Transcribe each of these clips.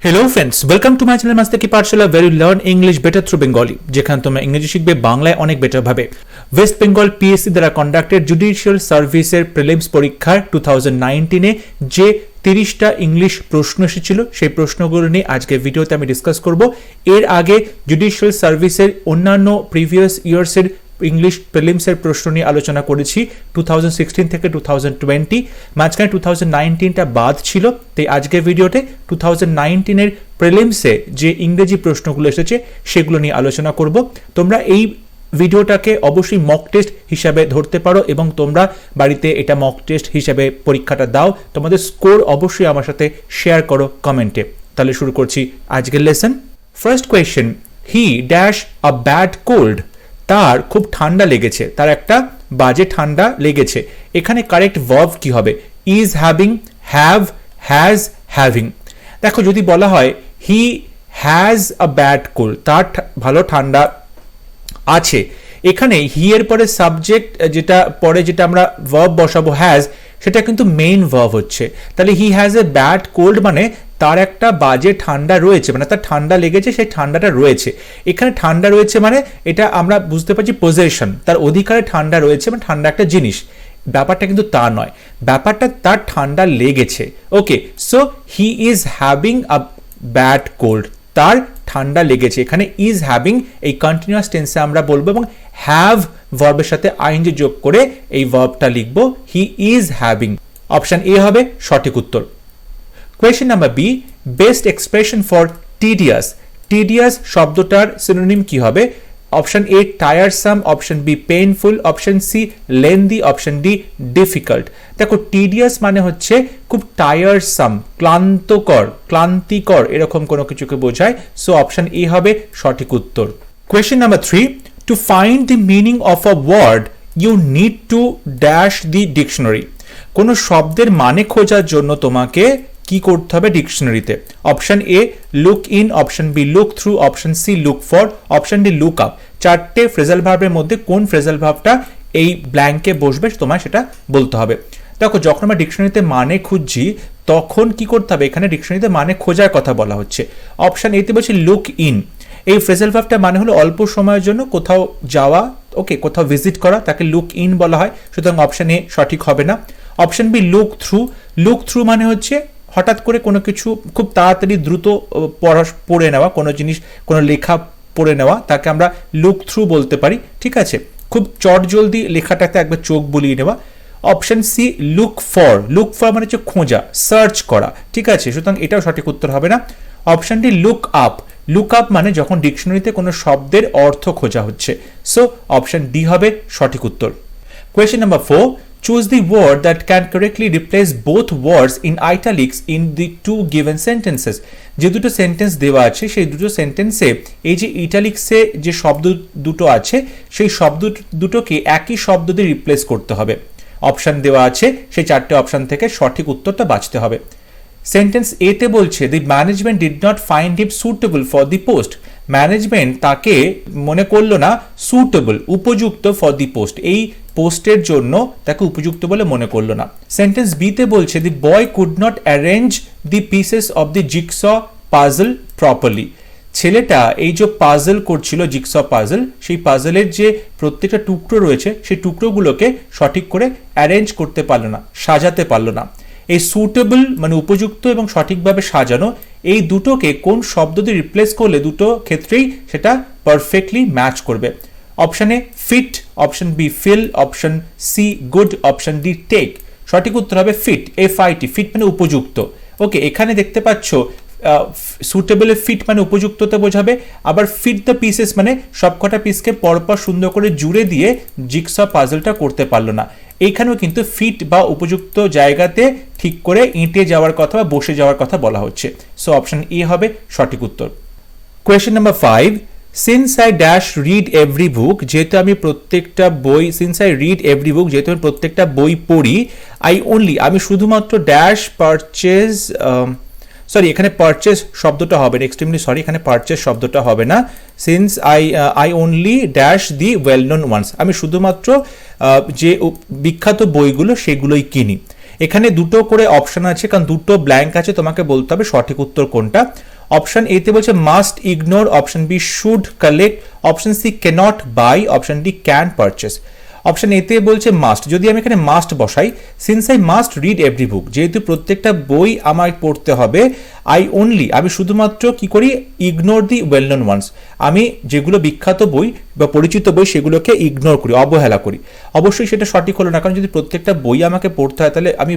Hello friends, welcome to my channel master ki Pathshala where you learn English better through Bengali, যেখানে তোমরা ইংরেজি শিখবে বাংলায় অনেক বেটার ভাবে। ওয়েস্ট বেঙ্গল পিএসসি দ্বারা কন্ডাক্টেড জুডিশিয়াল সার্ভিসের প্রিলিমস পরীক্ষার 2019-এ যে 30টা ইংলিশ প্রশ্ন এসেছিল সেই প্রশ্নগুলো নিয়ে আজকে ভিডিওতে আমি ডিসকাস করব। এর আগে জুডিশিয়াল সার্ভিসের অন্যান্য প্রিভিয়াস ইয়ার্সের ইংলিশ প্রিলিমসের প্রশ্ন নিয়ে আলোচনা করেছি 2016 থেকে 2020, মাঝখানে 2019টা বাদ ছিল। তাই আজকের ভিডিওতে 2019-এর প্রিলিমসে যে ইংরেজি প্রশ্নগুলো এসেছে সেগুলো নিয়ে আলোচনা করব। তোমরা এই ভিডিওটাকে অবশ্যই মক টেস্ট হিসাবে ধরতে পারো এবং তোমরা বাড়িতে এটা মক টেস্ট হিসাবে পরীক্ষাটা দাও। তোমাদের স্কোর অবশ্যই আমার সাথে শেয়ার করো কমেন্টে। তাহলে শুরু করছি আজকের lesson. First question, he dash a bad cold. তার খুব ঠান্ডা লেগেছে, তার একটা বাজে ঠান্ডা লেগেছে। এখানে কারেক্ট ভার্ব কি হবে? Is having, have, has, having. দেখো, যদি বলা হয় he has a bad cold, তার ভালো ঠান্ডা আছে, এখানে হি এর পরে সাবজেক্ট যেটা আমরা ভার্ব বসাবো হ্যাজ, সেটা কিন্তু মেইন ভার্ব হচ্ছে। তাহলে he has a bad cold মানে তার একটা বাজে ঠান্ডা রয়েছে, মানে তার ঠান্ডা লেগেছে, সেই ঠান্ডাটা রয়েছে। এখানে ঠান্ডা রয়েছে মানে এটা আমরা বুঝতে পারছি পজেশন, তার অধিকারে ঠান্ডা রয়েছে, মানে ঠান্ডা একটা জিনিস। ব্যাপারটা কিন্তু তা নয়, ব্যাপারটা তার ঠান্ডা লেগেছে। Okay, so he is having a bad cold, তার ঠান্ডা লেগেছে। এখানে ইজ হ্যাভিং এই কন্টিনিউয়াস টেন্সে আমরা বলবো এবং হ্যাভ ভার্বের সাথে আইএনজি যোগ করে এই ভার্বটা লিখবো, he is having. Option A হবে সঠিক উত্তর। Question number B, best expression for tedious. Tedious শব্দটার সিনোনিম কি হবে? Option A tiresome, option B painful, option C lengthy, option D difficult. দেখো, টিডিয়াস মানে হচ্ছে খুব টায়ারসাম, ক্লান্তিকর এরকম কোনো কিছুকে বোঝায়। সো অপশন এ হবে সঠিক উত্তর। Question number 3, to find the meaning of a word you need to dash the dictionary. কোনো শব্দের মানে খোঁজার জন্য তোমাকে কি করতে হবে ডিকশনারিতে? Option A look in, option B look through, option C look for, option D look up. চারটে ফ্রেজাল ভার্বের মধ্যে কোন ফ্রেজাল ভার্বটা এই ব্ল্যাঙ্কে বসবে তোমায় সেটা বলতে হবে। দেখো, যখন আমরা ডিকশনারিতে মানে খুঁজছি তখন কি করতে হবে? এখানে ডিকশনারিতে মানে খোঁজার কথা বলা হচ্ছে। অপশন এতে বলছে লুক ইন, এই ফ্রেজাল ভার্বটা মানে হলো অল্প সময়ের জন্য কোথাও যাওয়া, ওকে, কোথাও ভিজিট করা, তাকে লুক ইন বলা হয়। সুতরাং অপশন এ সঠিক হবে না। Option B look through, look through মানে হচ্ছে হঠাৎ করে কোনো কিছু খুব তাড়াতাড়ি দ্রুত পড়ে নেওয়া, কোনো জিনিস, কোনো লেখা পড়ে নেওয়া, তাকে আমরা লুক থ্রু বলতে পারি। ঠিক আছে, খুব চটজলদি লেখাটাতে একবার চোখ বুলিয়ে নেওয়া। Option C look for, look for মানে হচ্ছে খোঁজা, সার্চ করা। ঠিক আছে, সুতরাং এটাও সঠিক উত্তর হবে না। Option D look up, look up মানে যখন ডিকশনারিতে কোনো শব্দের অর্থ খোঁজা হচ্ছে। সো অপশন ডি হবে সঠিক উত্তর। Question number 4, choose the word that can correctly replace both words in italics in the two given sentences. যে দুটো সেন্টেন্স দেওয়া আছে সেই দুটো সেন্টেন্সে এই যে ইটালিক্সে যে শব্দ দুটো আছে সেই শব্দ দুটোকে একই শব্দ দিয়ে রিপ্লেস করতে হবে। অপশন দেওয়া আছে, সেই চারটে অপশন থেকে সঠিক উত্তরটা বাছতে হবে। সেন্টেন্স এতে বলছে the management did not find him suitable for the post. Management তাকে মনে করলো না সুটেবল, উপযুক্ত ফর দি পোস্ট, এই পোস্টের জন্য তাকে উপযুক্ত বলে মনে করলো না। সেন্টেন্স বিতে বলছে the boy could not arrange the pieces of the jigsaw puzzle properly. ছেলেটা এই যে পাজল করছিল, জিগস পাজল, সেই পাজলের যে প্রত্যেকটা টুকরো রয়েছে সেই টুকরোগুলোকে সঠিক করে অ্যারেঞ্জ করতে পারলো না, সাজাতে পারলো না। এই সুটেবল মানে উপযুক্ত এবং সঠিকভাবে সাজানো, এই দুটোকে কোন শব্দ দিয়ে রিপ্লেস করলে দুটো ক্ষেত্রেই সেটা পারফেক্টলি ম্যাচ করবে? Option A fit, option B fill, option C good, option D take. সঠিক উত্তর হবে ফিট, FIT, ফিট মানে উপযুক্ত। ওকে, এখানে দেখতে পাচ্ছ সুটেবল ফিট মানে উপযুক্ততা বোঝাবে, আবার ফিট দ্য পিসেস মানে সবকটা পিসকে পরপর সুন্দর করে জুড়ে দিয়ে জিগস পাজলটা করতে পারলো না। এইখানেও কিন্তু ফিট বা উপযুক্ত জায়গাতে ঠিক করে এঁটে যাওয়ার কথা বা বসে যাওয়ার কথা বলা হচ্ছে। সো অপশন এ হবে সঠিক উত্তর। Question number 5, since I dash read every book, যেহেতু আমি প্রত্যেকটা বই, since I read every book যেহেতু আমি প্রত্যেকটা বই পড়ি, আই ওনলি আমি শুধুমাত্র ড্যাশ পারচেজ, সরি এখানে পারচেজ শব্দটা হবে না, এক্সট্রিমলি সরি, এখানে পারচেজ শব্দটা হবে না। Since I only dash the well known ones, আমি শুধুমাত্র যে বিখ্যাত বইগুলো সেগুলোই কিনি। এখানে দুটো করে অপশন আছে, কারণ দুটো ব্ল্যাঙ্ক আছে, তোমাকে বলতে হবে সঠিক উত্তর কোনটা। অপশন এ তে বলছে must ignore, option B should collect, option C cannot buy, option D can purchase. Option এতে বলছে মাস্ট, যদি আমি এখানে মাস্ট বসাই, since I must read every book, যেহেতু প্রত্যেকটা বই আমায় পড়তে হবে, আমি শুধুমাত্র কি করি, ইগনোর দি ওয়েল নোন ওয়ান্স, আমি যেগুলো বিখ্যাত বই বা পরিচিত বই সেগুলোকে ইগনোর করি, অবহেলা করি। অবশ্যই সেটা সঠিক হলো না, কারণ যদি প্রত্যেকটা বই আমাকে পড়তে হয় তাহলে আমি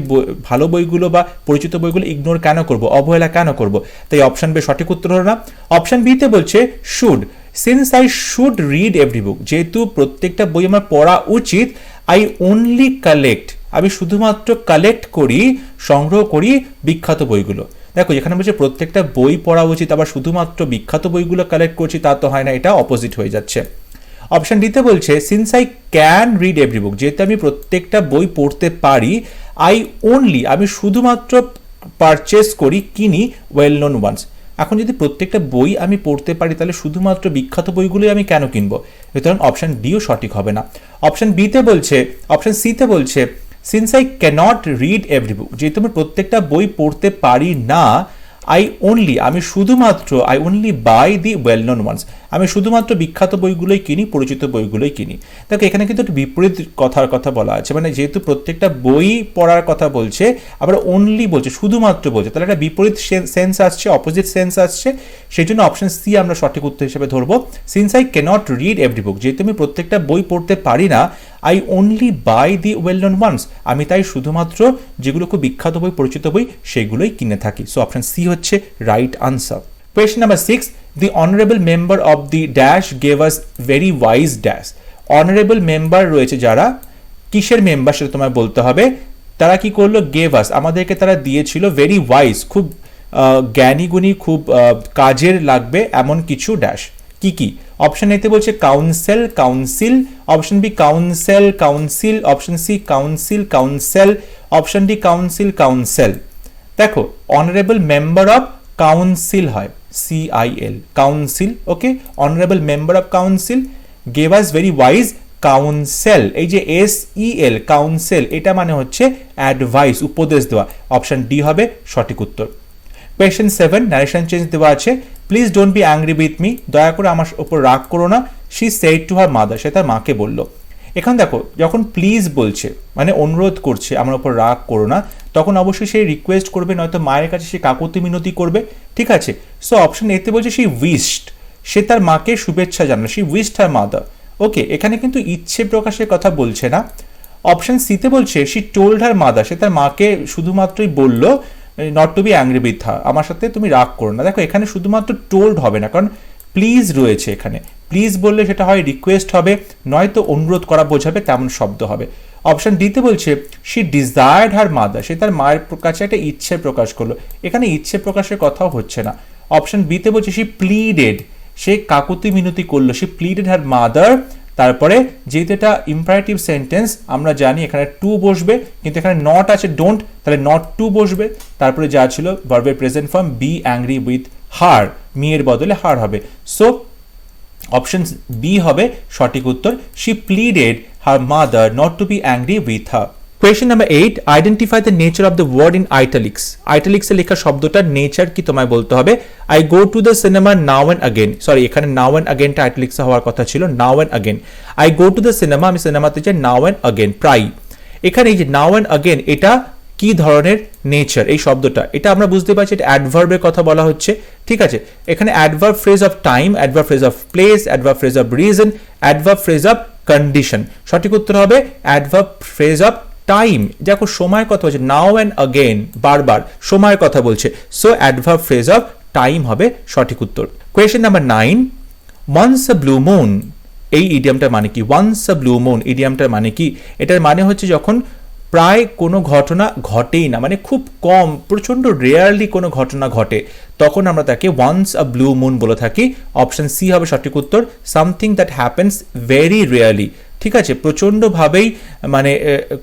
ভালো বইগুলো বা পরিচিত বইগুলো ইগনোর কেন করব, অবহেলা কেন করব? তাই অপশন বি সঠিক উত্তর হলো না। অপশন বিতে বলছে should, since I should read every book, যেহেতু প্রত্যেকটা বই আমার পড়া উচিত, আই ওনলি কালেক্ট, আমি শুধুমাত্র কালেক্ট করি, সংগ্রহ করি বিখ্যাত বইগুলো। দেখো এখানে বলছে প্রত্যেকটা বই পড়া উচিত, আবার শুধুমাত্র বিখ্যাত বইগুলো কালেক্ট করছি, তা তো হয় না, এটা অপোজিট হয়ে যাচ্ছে। অপশন ডিতে বলছে since I can read every book, যেহেতু আমি প্রত্যেকটা বই পড়তে পারি, আমি শুধুমাত্র পারচেস করি, কিনি ওয়েল নোন ওয়ান্স। এখন যদি প্রত্যেকটা বই আমি পড়তে পারি তাহলে শুধুমাত্র বিখ্যাত বইগুলোই আমি কেন কিনবো? সুতরাং অপশন ডিও সঠিক হবে না। অপশন সিতে বলছে since I cannot read every book, যেহেতু আমি প্রত্যেকটা বই পড়তে পারি না, I only buy the well known ones, আমি শুধুমাত্র বিখ্যাত বইগুলোই কিনি, পরিচিত বইগুলোই কিনি। দেখো এখানে কিন্তু একটা বিপরীত কথা বলা আছে, মানে যেহেতু প্রত্যেকটা বই পড়ার কথা বলছে, আবার ওনলি বলছে, শুধুমাত্র বলছে, তাহলে একটা বিপরীত সেন্স আসছে, অপোজিট সেন্স আসছে। সেই জন্য অপশন সি আমরা সঠিক উত্তর হিসেবে ধরবো। Since I cannot read every book, যেহেতু আমি প্রত্যেকটা বই পড়তে পারি না, I only buy the well known ones, আমি তাই শুধুমাত্র যেগুলো খুব বিখ্যাত বই, পরিচিত বই, সেগুলোই কিনে থাকি। সো অপশন সি হচ্ছে right answer. Question number 6, the honorable member of the dash gave us very wise dash। honorable member রয়েছে যারা, কিসের মেম্বার সেটা তোমায় বলতে হবে। তারা কি করলো, গেভ আস, আমাদেরকে তারা দিয়েছিল, ভেরি ওয়াইজ, খুব জ্ঞানী গুণী, খুব কাজের লাগবে এমন কিছু ড্যাশ। কি? অপশন এতে বলছে council, option B council, option C counsel, option D counsel. দেখো অনারেবল মেম্বার অফ কাউন্সিল হয় CIL, council, okay, honourable member of council, gave us very wise counsel, এই যে SEL কাউন্সেল, এটা মানে হচ্ছে অ্যাডভাইস, উপদেশ দেওয়া। অপশন ডি হবে সঠিক উত্তর। কোয়েশ্চেন 7, ন্যারেশন চেঞ্জ দেওয়া আছে, please don't be angry with me, দয়া করে আমার উপর রাগ করো না। She said to her mother, সে তার মাকে বলল। এখন দেখো যখন প্লিজ বলছে মানে অনুরোধ করছে আমার উপর রাগ করো না, তখন অবশ্যই সে রিকোয়েস্ট করবে, নয়তো মায়ের কাছে সে কাকুতি মিনতি করবে, ঠিক আছে। সো অপশন এতে বলছে সি উইশড, সে তার মাকে শুভেচ্ছা জানালো, সি উইশড হার মাদার, ওকে, এখানে কিন্তু ইচ্ছে প্রকাশের কথা বলছে না। অপশন সিতে বলছে শি টোল্ড হার মাদার, সে তার মাকে শুধুমাত্রই বলল not to be angry with her, আমার সাথে তুমি রাগ করো না। দেখো এখানে শুধুমাত্র টোল্ড হবে না, কারণ প্লিজ রয়েছে এখানে, প্লিজ বললে সেটা হয় রিকোয়েস্ট হবে, নয়তো অনুরোধ করা বোঝাবে তেমন শব্দ হবে। অপশন ডিতে বলছে শি ডিজায়ার্ড হার মাদার, সে তার মায়ের কাছে একটা ইচ্ছে প্রকাশ করলো, এখানে ইচ্ছে প্রকাশের কথাও হচ্ছে না। অপশন বিতে বলছে শি প্লিডেড, সে কাকুতি মিনতি করলো, শি প্লিডেড হার মাদার। তারপরে যেহেতু এটা ইম্পারেটিভ সেন্টেন্স, আমরা জানি এখানে টু বসবে, কিন্তু এখানে নট আছে ডোন্ট, তাহলে নট টু বসবে। তারপরে যা ছিল ভার্বের present form B angry with হার, মেয়ের বদলে হার হবে। সো অপশন বি হবে সঠিক উত্তর, she pleaded her mother not to be angry with her. Question number 8, identify the nature of the word in italics. আইটালিক্সে লেখা শব্দটার নেচার কি তোমায় বলতে হবে। I go to the cinema now and again, sorry এখানে নাও অ্যান্ড আগেনটা আইটালিক্সে হওয়ার কথা ছিল, now and again. I go to the cinema, আমি সিনেমাতে যাই, নাও অ্যান্ড আগেন, প্রায়। এখানে এই যে নাও অ্যান্ড আগেন, এটা কি ধরনের নেচার, এই শব্দটা, এটা আমরা বুঝতে পারছি এটা অ্যাডভার্বের কথা বলা হচ্ছে, ঠিক আছে। এখানে adverb phrase of time, adverb phrase of place, adverb phrase of reason, adverb phrase of condition. সঠিক উত্তর হবে অ্যাডভার্ব ফ্রেজ অফ টাইম। দেখো সময়ের কথা বলছে, নাও অ্যান্ড আগেন, বারবার সময়ের কথা বলছে, so adverb phrase of time হবে সঠিক উত্তর। Question number 9, once a blue moon, এই ইডিয়ামটার মানে কি? ওয়ান্স আ ব্লু মুন ইডিয়ামটার মানে কি? এটার মানে হচ্ছে যখন প্রায় কোনো ঘটনা ঘটেই না, মানে খুব কম, প্রচণ্ড রেয়ারলি কোনো ঘটনা ঘটে, তখন আমরা তাকে ওয়ান্স আ ব্লু মুন বলে থাকি। অপশন সি হবে সঠিক উত্তর, something that happens very rarely, ঠিক আছে, প্রচণ্ডভাবেই মানে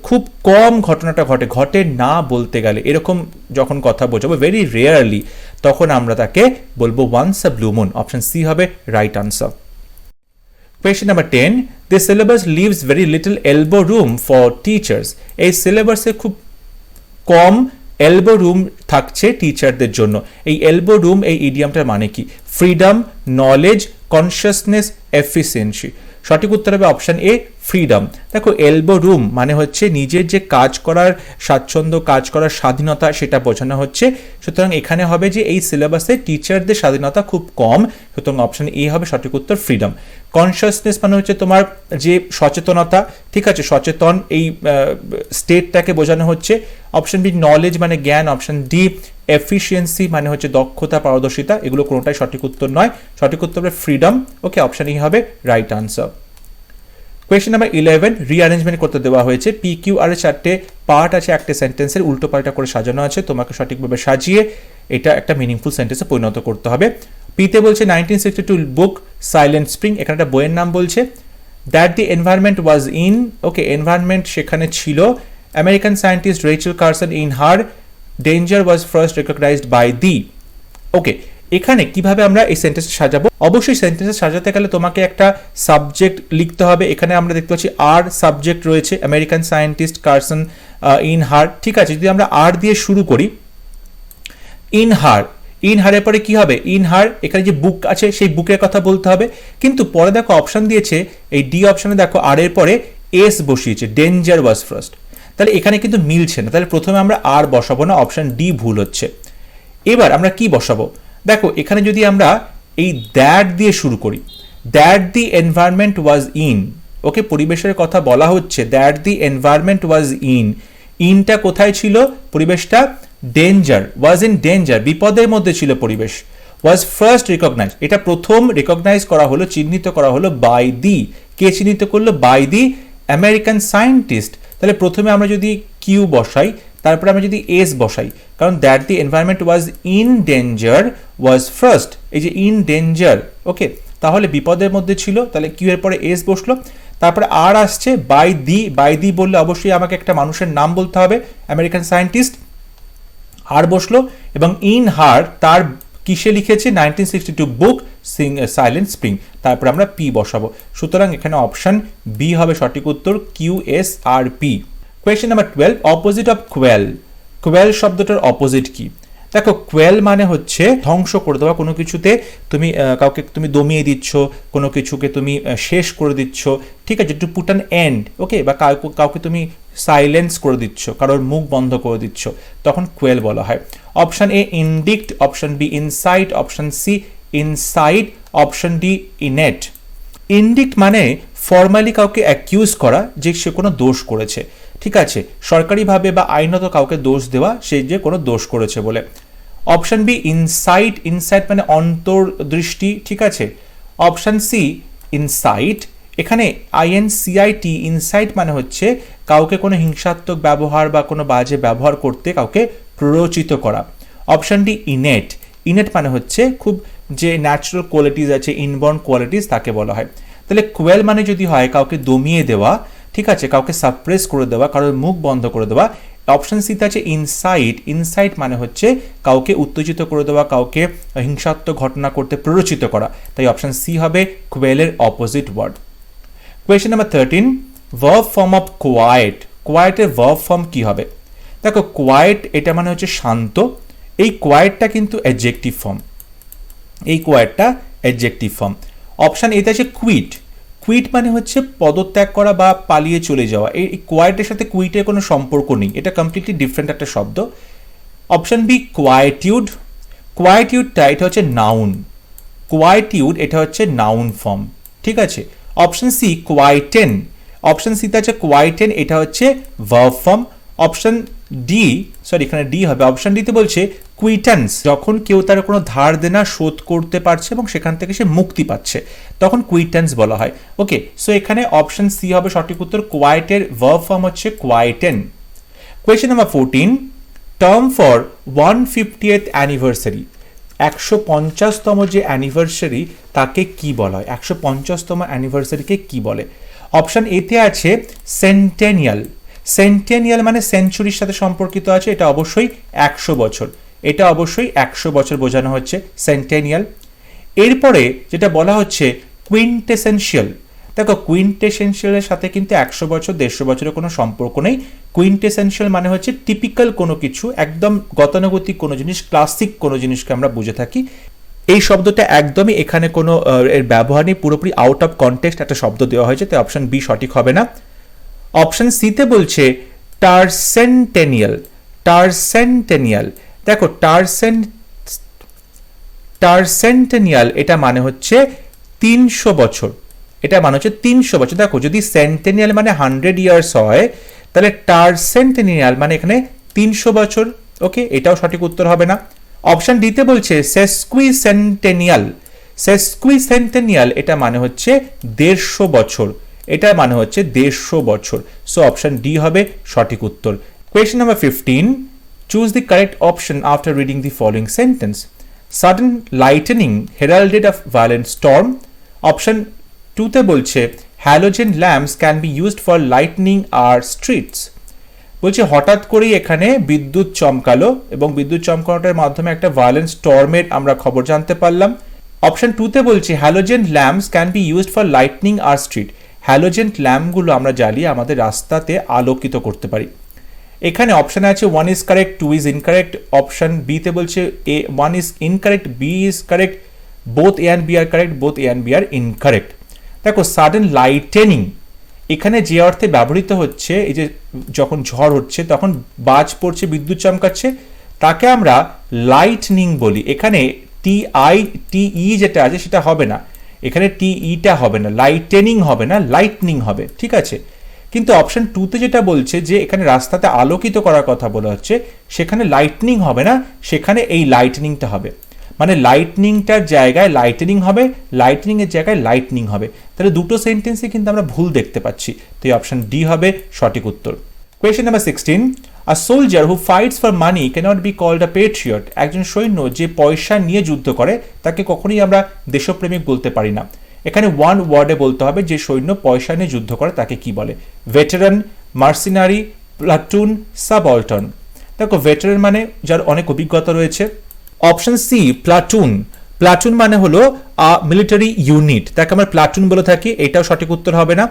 খুব কম ঘটনাটা ঘটে না বলতে গেলে, এরকম যখন কথা বোঝাবো ভেরি রেয়ারলি, তখন আমরা তাকে বলবো once a blue moon. Option C হবে right answer. Question number 10, the syllabus leaves very little elbow room for teachers। এই সিলেবাসে খুব কম এলবো রুম থাকছে টিচারদের জন্য। এই এলবো রুম এই ইডিয়ামটার মানে কি? Freedom, knowledge, consciousness, efficiency. সঠিক উত্তর হবে অপশন এ, ফ্রিডম। দেখো এলবো রুম মানে হচ্ছে নিজের যে কাজ করার স্বাচ্ছন্দ্য, কাজ করার স্বাধীনতা, সেটা বোঝানো হচ্ছে। সুতরাং এখানে হবে যে এই সিলেবাসে টিচারদের স্বাধীনতা খুব কম, সুতরাং অপশন এ হবে সঠিক উত্তর, ফ্রিডম। কনসিয়াসনেস মানে হচ্ছে তোমার যে সচেতনতা, ঠিক আছে, সচেতন এই স্টেটটাকে বোঝানো হচ্ছে। অপশন বি নলেজ মানে জ্ঞান। অপশন ডি এফিসিয়েন্সি মানে হচ্ছে দক্ষতা, পারদর্শিতা। এগুলো কোনোটাই সঠিক উত্তর নয়, সঠিক উত্তর হবে ফ্রিডম। ওকে, অপশন ই হবে right answer. Question number 11, rearrangement করতে দেওয়া হয়েছে। পি কিউ আর এর 4টে পার্ট আছে, একটা সেন্টেন্সের উল্টো পাল্টা করে সাজানো আছে। তোমাকে সঠিকভাবে সাজিয়ে এটা একটা মিনিংফুল সেন্টেন্সে পরিণত করতে হবে। পিতে বলছে 1962 বুক সাইলেন্ট স্প্রিং, এখানে একটা বইয়ের নাম বলছে। That the environment was in, okay, environment সেখানে ছিল। American scientist Rachel Carson in her danger was first recognised by the. Okay, এখানে কিভাবে আমরা এই সেন্টেন্স সাজাবো? অবশ্যই সেন্টেন্স সাজাতে গেলে তোমাকে একটা সাবজেক্ট লিখতে হবে। এখানে আমরা দেখতে পাচ্ছি আর সাবজেক্ট রয়েছে, আমেরিকান সায়েন্টিস্ট কার্সন ইন হার, ঠিক আছে। যদি আমরা আর দিয়ে শুরু করি, ইন হার, ইন হারের পরে কি হবে? ইন হার, এখানে যে বুক আছে সেই বুকের কথা বলতে হবে। কিন্তু পরে দেখো অপশন দিয়েছে, এই ডি অপশনে দেখো আর এর পরে এস বসিয়েছে, ডেঞ্জার ওয়াজ ফার্স্ট। তাহলে এখানে কিন্তু মিলছে না, তাহলে প্রথমে আমরা আর বসাবো না, অপশন ডি ভুল হচ্ছে। এবার আমরা কি বসাবো? দেখো এখানে যদি আমরা এই দ্যাট দিয়ে শুরু করি, that the environment was in, okay, পরিবেশের কথা বলা হচ্ছে, that the environment was in, ইনটা কোথায় ছিল? পরিবেশটা ডেঞ্জার, ওয়াজ ইন ডেঞ্জার, বিপদের মধ্যে ছিল পরিবেশ। ওয়াজ ফার্স্ট রিকগনাইজ, এটা প্রথম রিকগনাইজ করা হলো, চিহ্নিত করা হলো বাই দি, কে চিহ্নিত করলো? By the American scientist. তাহলে প্রথমে আমরা যদি কিউ বসাই, তারপরে আমরা যদি এস বসাই, কারণ that the environment was in danger was first, এই যে ইন ডেঞ্জার, ওকে, তাহলে বিপদের মধ্যে ছিল, তাহলে কিউ এর পরে এস বসলো। তারপরে আর আসছে বাই দি, বাই দি বললে অবশ্যই আমাকে একটা মানুষের নাম বলতে হবে, আমেরিকান সায়েন্টিস্ট, আর বসলো। এবং ইন হার, তার কিসে লিখেছে? 1962 বুক সাইলেন্ট স্প্রিং, তারপরে আমরা পি বসাবো। সুতরাং এখানে অপশন বি হবে সঠিক উত্তর, Q S R P. Question number 12, opposite of quell. Quell শব্দটার অপোজিট কি? দেখো কোয়েল মানে হচ্ছে ধ্বংস করে দেওয়া, কোনো কিছুতে তুমি কাউকে তুমি দমিয়ে দিচ্ছ, কোনো কিছুকে তুমি শেষ করে দিচ্ছ, ঠিক আছে, টু পুট অ্যান এন্ড, ওকে, বা কাউকে তুমি সাইলেন্স করে দিচ্ছ, কারোর মুখ বন্ধ করে দিচ্ছ, তখন কোয়েল বলা হয়। Option A indict, option B insight, option C incite, option D innate. Indict মানে ফর্মালি কাউকে অ্যাকিউজ করা যে সে কোনো দোষ করেছে, ঠিক আছে, সরকারিভাবে বা আইনত কাউকে দোষ দেওয়া সে যে কোনো দোষ করেছে বলে। অপশন বি ইনসাইট, ইনসাইট মানে অন্তর্দৃষ্টি, ঠিক আছে। অপশন সি ইনসাইট, এখানে আইএনসিআইটি, ইনসাইট মানে হচ্ছে কাউকে কোনো হিংসাত্মক ব্যবহার বা কোনো বাজে ব্যবহার করতে কাউকে প্ররোচিত করা। অপশন ডি ইনেট, ইনেট মানে হচ্ছে খুব যে ন্যাচারাল কোয়ালিটিস আছে, ইনবর্ন কোয়ালিটিস, তাকে বলা হয়। তাহলে কোয়েল মানে যদি হয় কাউকে দমিয়ে দেওয়া, ঠিক আছে, কাউকে সাপ্রেস করে দেওয়া, কারোর মুখ বন্ধ করে দেওয়া। অপশন সিতে আছে ইনসাইট, ইনসাইট মানে হচ্ছে কাউকে উত্তেজিত করে দেওয়া, কাউকে হিংসাত্মক ঘটনা করতে প্ররোচিত করা। তাই অপশন সি হবে কোয়েলের opposite word. Question number 13, verb form of quiet. কোয়াইটের ভার্ব ফর্ম কি হবে? দেখো কোয়াইট এটা মানে হচ্ছে শান্ত, এই কোয়াইটটা কিন্তু অ্যাডজেক্টিভ ফর্ম, এই কোয়াইটটা অ্যাডজেক্টিভ ফর্ম। অপশন এতে আছে কুইট, কুইট মানে হচ্ছে পদত্যাগ করা বা পালিয়ে চলে যাওয়া। এই কোয়াইটের সাথে কুইটের কোনো সম্পর্ক নেই, এটা কমপ্লিটলি ডিফারেন্ট একটা শব্দ। অপশন বি কোয়াইটিউড, কোয়াইটিউডটা এটা হচ্ছে নাউন, কোয়াইটিউড এটা হচ্ছে নাউন ফর্ম, ঠিক আছে। অপশন সি কোয়াইটেন, অপশন সিতে আছে কোয়াইটেন, এটা হচ্ছে verb form. Option D, sorry এখানে ডি হবে, অপশন ডিতে বলছে কুইটেন্স, যখন কেউ তার কোনো ধার দেনা শোধ করতে পারছে এবং সেখান থেকে সে মুক্তি পাচ্ছে তখন কুইটেন্স বলা হয়। ওকে, সো এখানে অপশন সি হবে সঠিক উত্তর, কোয়াইটের ভার্ব ফর্ম হচ্ছে quieten. Question number 14, term for 150th anniversary. 150তম যে অ্যানিভার্সারি তাকে কি বলা হয়? 150তম অ্যানিভার্সারিকে কি বলে? অপশন এতে আছে সেন্টেনিয়াল, সেন্টেনিয়াল মানে সেঞ্চুরির সাথে সম্পর্কিত আছে, এটা অবশ্যই 100 বছর, এটা অবশ্যই 100 বছর বোঝানো হচ্ছে সেন্টেনিয়াল। এরপরে যেটা বলা হচ্ছে কুইন্টেসেনশিয়াল, দেখো কুইন্টেসেনশিয়ালের সাথে কিন্তু 100 বছর 150 বছরের কোনো সম্পর্ক নেই। কুইন্টেসেনশিয়াল মানে হচ্ছে টিপিক্যাল কোনো কিছু, একদম গতানুগতিক কোনো জিনিস, ক্লাসিক কোনো জিনিসকে আমরা বুঝে থাকি। এই শব্দটা একদমই এখানে কোনো এর ব্যবহার নেই, পুরোপুরি আউট অফ কনটেক্সট একটা শব্দ দেওয়া হয়েছে, তাই অপশন বি সঠিক হবে না। অপশন সিতে বলছে টারসেন্টেনিয়াল। টারসেন্টেনিয়াল, দেখো টারসেন্টেনিয়াল এটা মানে হচ্ছে 300 বছর, এটা মানে হচ্ছে 300 বছর। দেখো যদি সেন্টেনিয়াল মানে 100 ইয়ার্স হয়, তাহলে টারসেন্টেনিয়াল মানে এখানে 300 বছর। ওকে, এটাও সঠিক উত্তর হবে না। অপশন ডিতে বলছে সেস্কুইসেন্টেনিয়াল। সেস্কুইসেন্টেনিয়াল এটা মানে হচ্ছে 150 বছর, এটা মানে হচ্ছে 150 বছর। সো অপশন ডি হবে সঠিক উত্তর। Question number 15, choose the correct option after reading the following sentence. Sudden lightning heralded a violent storm. Option 2 তে বলছে halogen lamps can be used for lightening our streets. বলছে হঠাৎ করেই এখানে বিদ্যুৎ চমকালো এবং বিদ্যুৎ চমকানোটার মাধ্যমে একটা ভায়োলেন্ট স্টর্মের আমরা খবর জানতে পারলাম। অপশন 2 তে বলছে halogen lamps can be used for lightning or street. Halogen ল্যাম্পগুলো আমরা জ্বালিয়ে আমাদের রাস্তাতে আলোকিত করতে পারি। এখানে অপশানে আছে 1 is correct, 2 is incorrect. Option B তে বলছে A 1 is incorrect, B is correct, both A and B are correct, both A and B are incorrect. দেখো সাডেন লাইটেনিং এখানে যে অর্থে ব্যবহৃত হচ্ছে, এই যে যখন ঝড় হচ্ছে তখন বাজ পড়ছে, বিদ্যুৎ চমকাচ্ছে, তাকে আমরা লাইটনিং বলি। এখানে টি ই যেটা আছে সেটা হবে না, এখানে টি ইটা হবে না, লাইটেনিং হবে না, লাইটনিং হবে, ঠিক আছে। কিন্তু অপশন 2 তে যেটা বলছে যে এখানে রাস্তাতে আলোকিত করার কথা বলা হচ্ছে, সেখানে লাইটনিং হবে না, সেখানে এই লাইটনিংটা হবে। মানে লাইটনিংটার জায়গায় লাইটেনিং হবে, লাইটনিং এর জায়গায় লাইটনিং হবে। তাহলে দুটো সেন্টেন্সে কিন্তু আমরা ভুল দেখতে পাচ্ছি, তো এই অপশন ডি হবে সঠিক উত্তর। Question number 16, a soldier who fights for money cannot be called a patriot. একজন সৈন্য যে পয়সা নিয়ে যুদ্ধ করে তাকে কখনোই আমরা দেশপ্রেমিক বলতে পারি না। এখানে ওয়ান ওয়ার্ডে বলতে হবে যে সৈন্য পয়সা নিয়ে যুদ্ধ করে তাকে কি বলে। Veteran, mercenary, platoon, subaltern. দেখো ভেটেরান মানে যার অনেক অভিজ্ঞতা রয়েছে। Option C platoon. প্লাটুন মানে হলো মিলিটারি ইউনিট, তাকে আমরা প্লাটুন বলে থাকি, এটাও সঠিক উত্তর হবে না।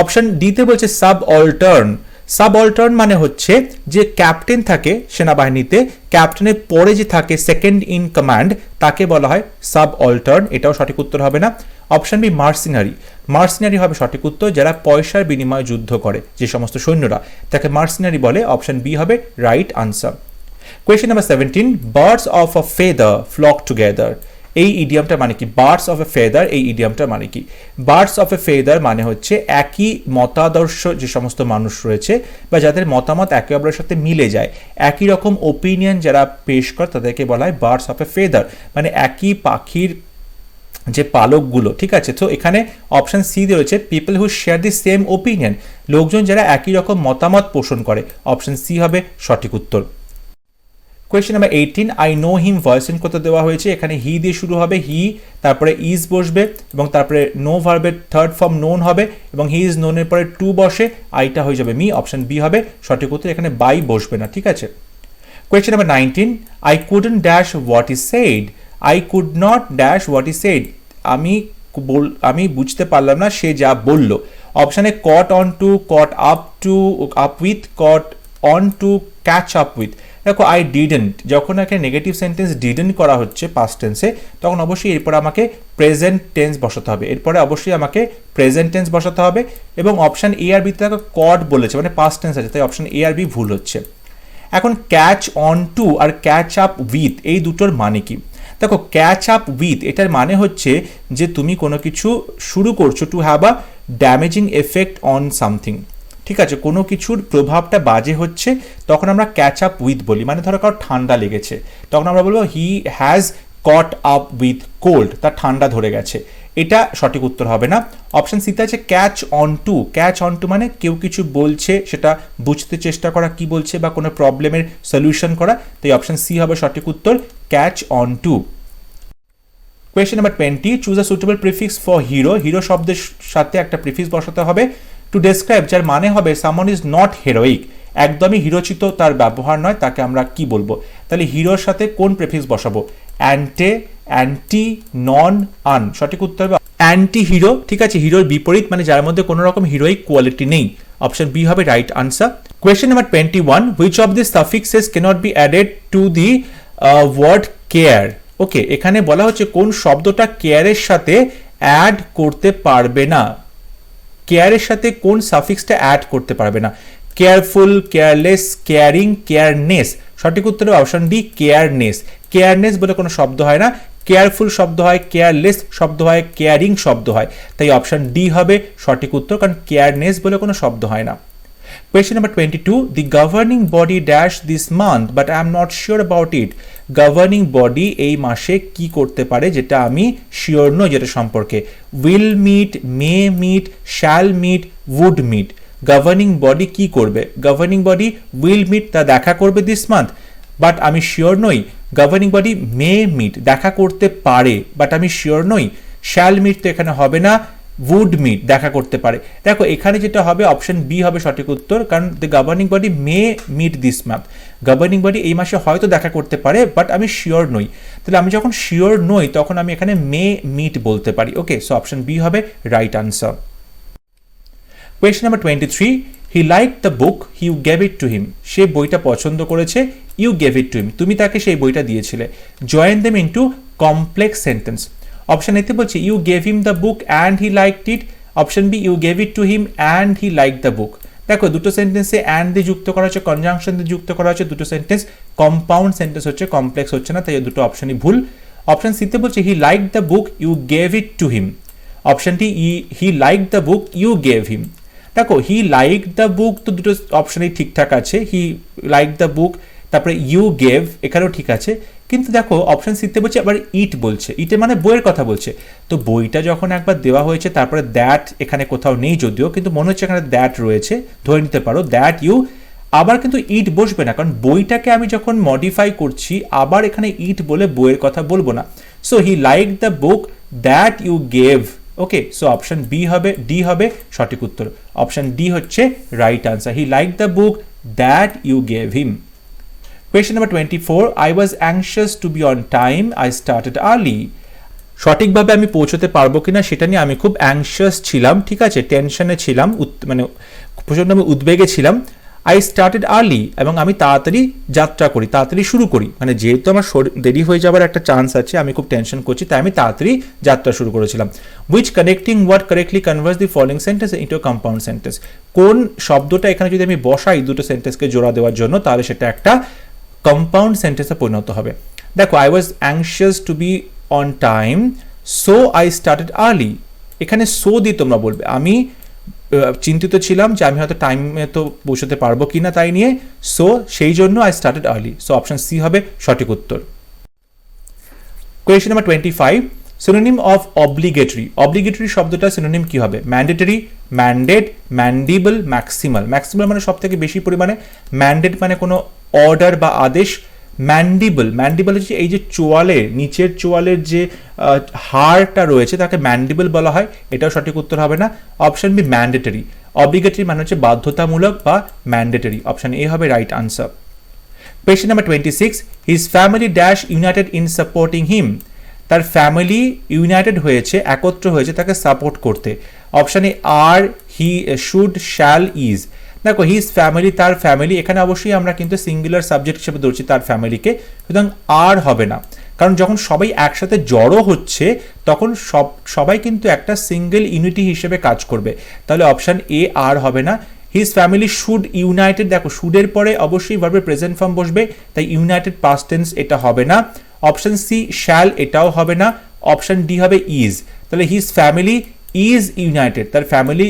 অপশন ডিতে বলছে সাবঅল্টার্ন। সাবঅল্টার্ন মানে হচ্ছে যে ক্যাপ্টেন থাকে সেনাবাহিনীতে, ক্যাপ্টেনের পরে যে থাকে সেকেন্ড ইন কমান্ড তাকে বলা হয় সাবঅল্টার্ন, এটাও সঠিক উত্তর হবে না। Option B mercenary. মার্সিনারি হবে সঠিক উত্তর, যারা পয়সার বিনিময়ে যুদ্ধ করে, যে সমস্ত সৈন্যরা, তাকে মার্সিনারি বলে। অপশন বি হবে right answer. Question number 17, birds of a feather flock together. এই ইডিয়ামটা মানে কি? বার্ডস অফ এ ফেদার, এই ইডিয়ামটা মানে কি? বার্ডস অফ এ ফেদার মানে হচ্ছে একই মতাদর্শ যে সমস্ত মানুষ রয়েছে বা যাদের মতামত একে অপরের সাথে মিলে যায়, একই রকম ওপিনিয়ন যারা পেশ করে তাদেরকে বলা হয় বার্ডস অফ এ ফেদার, মানে একই পাখির যে পালকগুলো, ঠিক আছে। তো এখানে অপশন সি দিয়ে রয়েছে people who share the same opinion, লোকজন যারা একই রকম মতামত পোষণ করে। অপশন সি হবে সঠিক উত্তর। Question number 18, I know him voice change করতে দেওয়া হয়েছে। এখানে হি দিয়ে শুরু হবে, হি, তারপরে ইজ বসবে এবং তারপরে নো ভার্বের থার্ড ফর্ম নোন হবে এবং হি ইজ নোনের পরে টু বসে, আইটা হয়ে যাবে মি। অপশন বি হবে সঠিক উত্তর, এখানে বাই বসবে না, ঠিক আছে। Question number 19, I couldn't dash what is said. I could not dash what is said, আমি বুঝতে পারলাম না সে যা বলল। অপশানে caught on to, caught up to, up with, caught on to, catch up with. দেখো আই ডিডেন্ট, যখন এখানে নেগেটিভ সেন্টেন্স ডিডেন্ট করা হচ্ছে পাস্ট টেন্সে, তখন অবশ্যই এরপরে আমাকে প্রেজেন্ট টেন্স বসাতে হবে, এরপরে অবশ্যই আমাকে প্রেজেন্ট টেন্স বসাতে হবে। এবং অপশান এ আর বিতে দেখো কট বলেছে, মানে পাস্ট টেন্স আছে, তাই অপশান এ আর বি ভুল হচ্ছে। এখন ক্যাচ অন টু আর ক্যাচ আপ উইথ এই দুটোর মানে কি? দেখো ক্যাচ আপ উইথ এটার মানে হচ্ছে যে তুমি কোনো কিছু শুরু করছো, to have a damaging effect on something, ঠিক আছে, কোনো কিছুর প্রভাবটা বাজে হচ্ছে, তখন আমরা ক্যাচ আপ উইথ বলি। মানে ধরো কারো ঠান্ডা লেগেছে, তখন আমরা বলবো he has caught up with cold, তার ঠান্ডা ধরে গেছে, এটা সঠিক উত্তর হবে না। অপশন সিতে আছে catch on to. Catch on to মানে কেউ কিছু বলছে, সেটা বুঝতে চেষ্টা করা কি বলছে বা কোনো প্রবলেমের সলিউশন করা, তাই অপশন সি হবে সঠিক উত্তর, catch on to. Question number 20, choose a suitable prefix for hero. Hero শব্দের সাথে একটা প্রিফিক্স বসাতে হবে টু ডেসক্রাইব, যার মানে হবে সামন ইজ নট হেরোইক, একদমই হিরোচিত তার ব্যবহার নয়, তাকে আমরা কি বলবো? তাহলে হিরোর সাথে কোন প্রিফিক্স বসাবো? অ্যান্টে, অ্যান্টি, নন, আন। সঠিক উত্তর হবে অ্যান্টি হিরো। ঠিক আছে, হিরোর বিপরীত মানে যার মধ্যে কোনো রকম হিরোইক কোয়ালিটি নেই। অপশন বি হবে right answer. Question number 21, which of this suffixes cannot be added to the word care. Okay, এখানে বলা হচ্ছে কোন শব্দটা কেয়ারের সাথে অ্যাড করতে পারবে না। কেয়ারের সাথে কোন সাফিক্সটা অ্যাড করতে পারবে না? Careful, careless, caring, careness. সঠিক উত্তর হবে অপশন ডি কেয়ারনেস। কেয়ারনেস বলে কোনো শব্দ হয় না, কেয়ারফুল শব্দ হয়, কেয়ারলেস শব্দ হয়, কেয়ারিং শব্দ হয়। তাই অপশন ডি হবে সঠিক উত্তর, কারণ কেয়ারনেস বলে কোনো শব্দ হয় না। Question number 22, the governing body dash this month but I am not sure about it. Governing body এই মাসে কি করতে পারে যেটা আমি শিওর নই যেটা সম্পর্কে। will meet, may meet, shall meet, would meet. Governing body কি করবে? Governing body will meet, তা দেখা করবে this month, বাট আমি শিওর নই। গভর্নিং বডি মে মিট, দেখা করতে পারে বাট আমি শিওর নই। শ্যাল মিট তো এখানে হবে না, উড মিট, দেখা করতে পারে। দেখো এখানে যেটা হবে অপশন বি হবে সঠিক উত্তর, কারণ the governing body may meet this month. Governing body এই মাসে হয়তো দেখা করতে পারে বাট আমি শিওর নই। তাহলে আমি যখন শিওর নই তখন আমি এখানে মে মিট বলতে পারি। ওকে, সো অপশন বি হবে right answer. Question number 23, he like the book, you gave it to him. সে বইটা পছন্দ করেছে, you gave it to him, তুমি তাকে সেই বইটা দিয়েছিলে। Join them into complex sentence. Option এতে বলছে you gave him the book and he liked it. Option B you gave it to him and he like the book. দেখো দুটো সেন্টেন্সে অ্যান্ড দিয়ে যুক্ত করা হচ্ছে, কনজাংশন দিয়ে যুক্ত করা হচ্ছে, দুটো সেন্টেন্স কম্পাউন্ড সেন্টেন্স হচ্ছে, কমপ্লেক্স হচ্ছে না, তাই দুটো অপশনই ভুল। অপশন সিতে বলছে he like the book, you gave it to him. অপশনটি he like the book, you gave him. দেখো হি লাইক দ্য বুক তো দুটো অপশনই ঠিকঠাক আছে, হি লাইক দ্য বুক, তারপরে ইউ গেভ এখানেও ঠিক আছে, কিন্তু দেখো অপশন সিতে বলছে আবার ইট বলছে, ইটে মানে বইয়ের কথা বলছে। তো বইটা যখন একবার দেওয়া হয়েছে তারপরে দ্যাট এখানে কোথাও নেই যদিও, কিন্তু মনে হচ্ছে এখানে দ্যাট রয়েছে, ধরে নিতে পারো দ্যাট ইউ, আবার কিন্তু ইট বসবে না, কারণ বইটাকে আমি যখন মডিফাই করছি আবার এখানে ইট বলে বইয়ের কথা বলবো না। So he like the book that you gave. Okay, so option B হবে, ডি হবে সঠিক উত্তর। অপশন ডি হচ্ছে right answer, he like the book that you gave him. Question number 24, I was anxious to be on time, I started early. সঠিকভাবে আমি পৌঁছতে পারবো কিনা সেটা নিয়ে আমি খুব অ্যাংশিয়াস ছিলাম, ঠিক আছে, টেনশনে ছিলাম, মানে প্রচণ্ড আমি উদ্বেগে ছিলাম। আই স্টার্টেড আর্লি, এবং আমি তাড়াতাড়ি যাত্রা করি, তাড়াতাড়ি শুরু করি, মানে যেহেতু আমার দেরি হয়ে যাওয়ার একটা চান্স আছে, আমি খুব টেনশন করছি, তাই আমি তাড়াতাড়ি যাত্রা শুরু করেছিলাম। Which connecting word correctly converts the following sentence into compound sentence. কোন শব্দটা এখানে যদি আমি বসাই দুটো সেন্টেন্সকে জোড়া দেওয়ার জন্য, তাহলে সেটা একটা কম্পাউন্ড সেন্টেন্সে পরিণত হবে। দেখো I was anxious to be on time, so I started early. এখানে সো দিয়ে তোমরা বলবে আমি চিন্তিত ছিলাম যে আমি হয়তো টাইমে তো পৌঁছতে পারবো কিনা তাই নিয়ে, সো সেই জন্য I started early. So option C হবে সঠিক উত্তর। Question number 25, synonym of obligatory. Obligatory শব্দটা সিনোনিম কি হবে? Mandatory, mandate, mandible, maximal. Maximal মানে সব থেকে বেশি পরিমাণে, ম্যান্ডেট মানে কোনো অর্ডার বা আদেশ, ম্যান্ডিবল, ম্যান্ডিবল হচ্ছে এই যে চোয়ালের নিচের চোয়ালের যে হাড়টা রয়েছে তাকে ম্যান্ডিবল বলা হয়, এটাও সঠিক উত্তর হবে না। Option B mandatory. অব্লিগেটরি মানে হচ্ছে বাধ্যতামূলক বা ম্যান্ডেটরি। অপশন এ হবে right answer. Question number 26, his family dash united in supporting him. তার ফ্যামিলি ইউনাইটেড হয়েছে, একত্র হয়েছে তাকে সাপোর্ট করতে। Option A are, he, should, shall, is. দেখো হিজ ফ্যামিলি, তার ফ্যামিলি, এখানে অবশ্যই আমরা কিন্তু সিঙ্গুলার সাবজেক্ট হিসেবে ধরছি তার ফ্যামিলিকে, সুতরাং আর হবে না, কারণ যখন সবাই একসাথে জড়ো হচ্ছে তখন সবাই কিন্তু একটা সিঙ্গেল ইউনিটি হিসেবে কাজ করবে, তাহলে অপশন এ আর হবে না। হিজ ফ্যামিলি শুড ইউনাইটেড, দেখো শুডের পরে অবশ্যই ভার্বের প্রেজেন্ট ফর্ম বসবে, তাই ইউনাইটেড পাস্ট টেন্স এটা হবে না। অপশন সি শ্যাল, এটাও হবে না। অপশন ডি হবে ইজ, তাহলে হিজ ফ্যামিলি ইজ ইউনাইটেড, তার ফ্যামিলি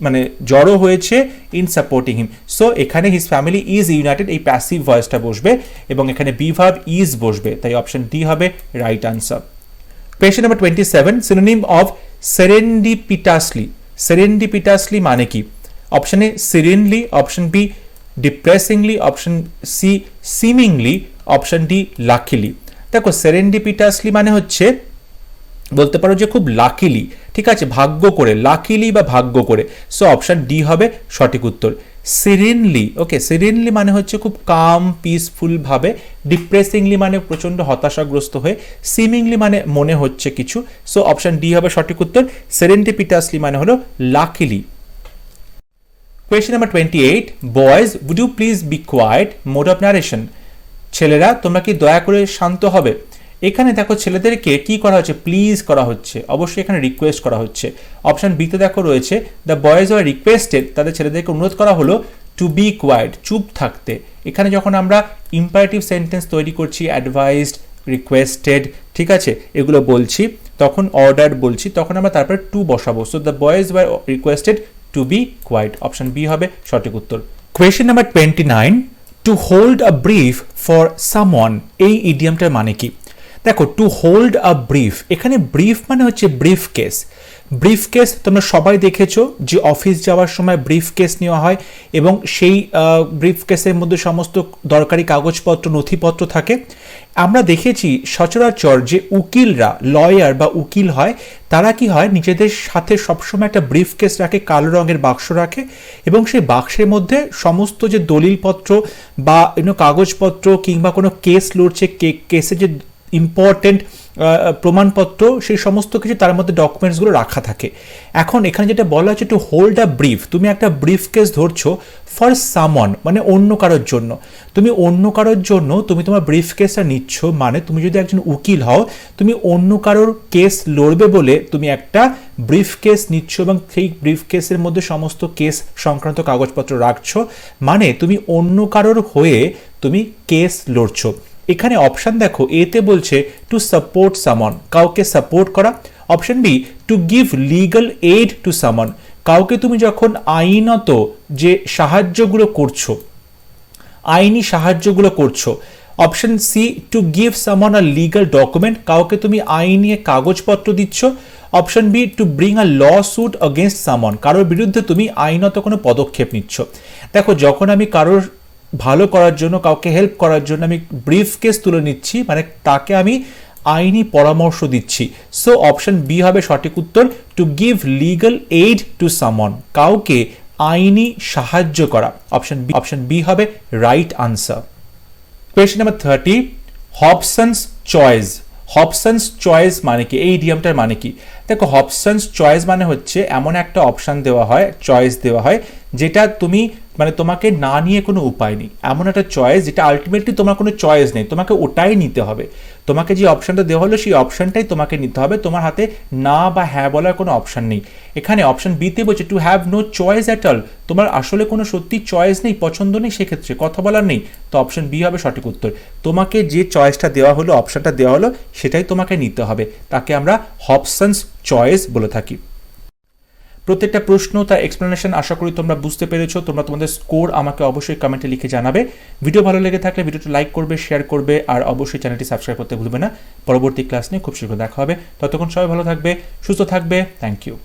মানে জড়ো হয়েছে ইন সাপোর্টিং হিম। সো এখানে হিজ ফ্যামিলি ইজ ইউনাইটেড, এই প্যাসিভ ভয়েসটা বসবে এবং এখানে বি ভার্ব ইজ বসবে, তাই অপশন ডি হবে right answer. Question number 27, synonym of serendipitously. Serendipitously মানে কি? Option A serenely, option B depressingly, option C seemingly, option D luckily. দেখো সেরেন্ডিপিটাসলি মানে হচ্ছে বলতে পারো যে খুব লাকিলি, ঠিক আছে, ভাগ্য করে, লাকিলি বা ভাগ্য করে। সো অপশন ডি হবে সঠিক উত্তর। সিরেনলি, ওকে, সিরেনলি মানে হচ্ছে খুব কাম পিসফুল ভাবে, ডিপ্রেসিংলি মানে প্রচন্ড হতাশাগ্রস্ত হয়ে, সিমিংলি মানে মনে হচ্ছে কিছু। সো অপশন ডি হবে সঠিক উত্তর। সেরেন্ডিপিটাসলি মানে হলো luckily. Question number 28, boys would you please be quiet, mode of narration. ছেলেরা তোমরা কি দয়া করে শান্ত হবে। এখানে দেখো ছেলেদেরকে কি করা হচ্ছে, প্লিজ করা হচ্ছে, অবশ্যই এখানে রিকোয়েস্ট করা হচ্ছে। অপশন বিতে দেখো রয়েছে দ্য বয়েজ আর রিকোয়েস্টেড, তাদের ছেলেদেরকে অনুরোধ করা হলো টু বি কোয়াইট, চুপ থাকতে। এখানে যখন আমরা ইম্পারেটিভ সেন্টেন্স তৈরি করছি, অ্যাডভাইসড, রিকোয়েস্টেড, ঠিক আছে, এগুলো বলছি, তখন অর্ডার বলছি, তখন আমরা তারপরে টু বসাবো। So the boys were requested to be quiet, option B হবে সঠিক উত্তর। Question number 29, to hold a brief for someone, এই ইডিয়ামটার মানে কি। দেখো, টু হোল্ড আ ব্রিফ, এখানে ব্রিফ মানে হচ্ছে ব্রিফ কেস। ব্রিফ কেস তোমরা সবাই দেখেছো যে অফিস যাওয়ার সময় ব্রিফ কেস নেওয়া হয় এবং সেই ব্রিফ কেসের মধ্যে সমস্ত দরকারি কাগজপত্র নথিপত্র থাকে। আমরা দেখেছি সচরাচর যে উকিলরা, লয়ার বা উকিল হয়, তারা কি হয় নিজেদের সাথে সবসময় একটা ব্রিফ কেস রাখে, কালো রঙের বাক্স রাখে এবং সেই বাক্সের মধ্যে সমস্ত যে দলিলপত্র বা কাগজপত্র কিংবা কোনো কেস লড়ছে, কেসে যে ইম্পর্টেন্ট প্রমাণপত্র, সেই সমস্ত কিছু তার মধ্যে ডকুমেন্টসগুলো রাখা থাকে। এখন এখানে যেটা বলা হচ্ছে টু হোল্ড আ ব্রিফ, তুমি একটা ব্রিফ কেস ধরছো ফর সামওয়ান মানে অন্য কারোর জন্য। তুমি অন্য কারোর জন্য তুমি তোমার ব্রিফ কেসটা নিচ্ছ, মানে তুমি যদি একজন উকিল হও, তুমি অন্য কারোর কেস লড়বে বলে তুমি একটা ব্রিফ কেস নিচ্ছ এবং সেই ব্রিফ কেসের মধ্যে সমস্ত কেস সংক্রান্ত কাগজপত্র রাখছো, মানে তুমি অন্য কারোর হয়ে তুমি কেস লড়ছো। এখানে অপশন দেখো, এতে বলছে টু সাপোর্ট সামন, কাউকে সাপোর্ট করা। Option B, to give legal aid to someone, কাউকে তুমি যখন আইনত যে সাহায্যগুলো করছো, আইনি সাহায্যগুলো করছো। অপশন সি, টু গিভ সামন আ লিগাল ডকুমেন্ট, কাউকে তুমি আইনি কাগজপত্র দিচ্ছ। Option B, to bring a law suit against someone, কারোর বিরুদ্ধে তুমি আইনত কোনো পদক্ষেপ নিচ্ছ। দেখো, যখন আমি কারোর ভালো করার জন্য, কাউকে হেল্প করার জন্য আমি ব্রিফ কেস তুলে নিচ্ছি, মানে তাকে আমি আইনি পরামর্শ দিচ্ছি। সো অপশন বি হবে সঠিক উত্তর, to give legal aid to someone, কাউকে আইনি সাহায্য করা। অপশন বি হবে right answer. Question number 30, Hobson's choice. Hobson's choice মানে কি, এই ইডিয়ামটার মানে কি। দেখো, হবসনস চয়েস মানে হচ্ছে এমন একটা অপশন দেওয়া হয়, চয়েস দেওয়া হয়, যেটা তুমি মানে তোমাকে না নিয়ে কোনো উপায় নেই, এমন একটা চয়েস যেটা আলটিমেটলি তোমার কোনো চয়েস নেই, তোমাকে ওটাই নিতে হবে। তোমাকে যে অপশনটা দেওয়া হলো সেই অপশনটাই তোমাকে নিতে হবে, তোমার হাতে না বা হ্যাঁ বলার কোনো অপশন নেই। এখানে অপশন বিতে বলছে to have no choice at all, তোমার আসলে কোনো সত্যি চয়েস নেই, পছন্দ নেই, সেক্ষেত্রে কথা বলার নেই। তো অপশন বি হবে সঠিক উত্তর। তোমাকে যে চয়েসটা দেওয়া হলো, অপশনটা দেওয়া হলো, সেটাই তোমাকে নিতে হবে, তাকে আমরা হবসনস চয়েস বলে থাকি। প্রত্যেকটা প্রশ্ন তার এক্সপ্লেনেশন আশা করি তোমরা বুঝতে পেরেছো। তোমরা তোমাদের স্কোর আমাকে অবশ্যই কমেন্টে লিখে জানাবে। ভিডিও ভালো লেগে থাকলে ভিডিওটা লাইক করবে, শেয়ার করবে, আর অবশ্যই চ্যানেলটি সাবস্ক্রাইব করতে ভুলবে না। পরবর্তী ক্লাস নিয়ে খুব শীঘ্র দেখা হবে। ততক্ষণ সবাই ভালো থাকবে, সুস্থ থাকবে। Thank you.